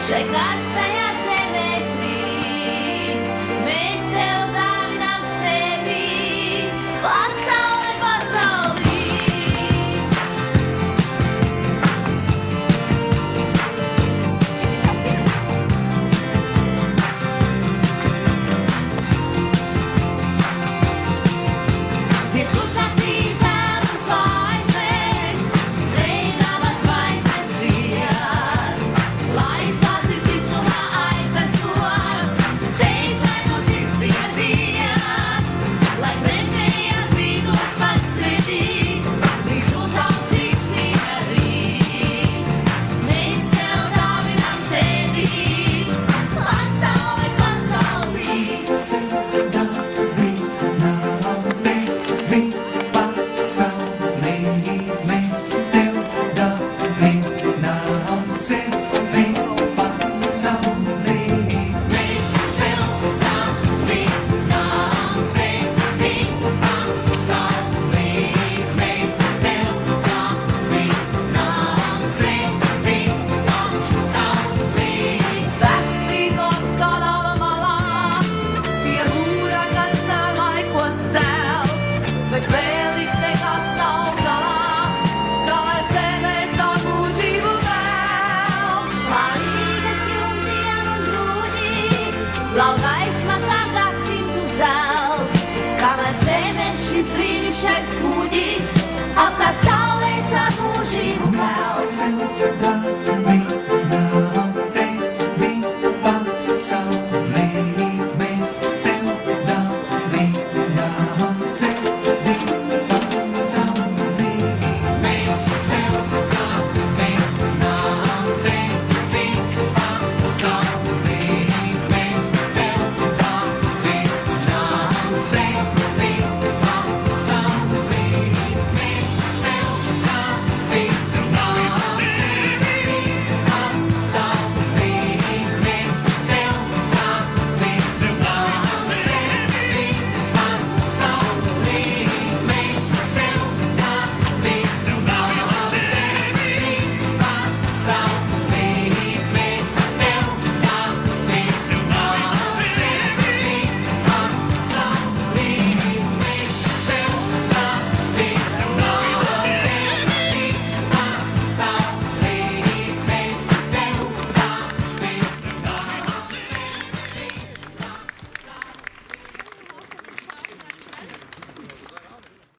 Šai karstajā zemeklī mēs tev dāvinām sevi, pasauli, pasaulī. Zirgus attīstām uz vaisnes, reināmas vaisnes iet, lai visumā aizversot, teiz, lai no sirds piebijāt, lai premējās vīgos par sevi, līdz uzaugsīs mierīgs. Mēs sev dāvinām tevi, pasauli, pasaulī. Sev dāvinām tevi, pasaulī. Mēs tev dāvinām sevi. Laudais man kā gadsimtu zelts, kamēr zeme šis brīnišķīgais kuģis.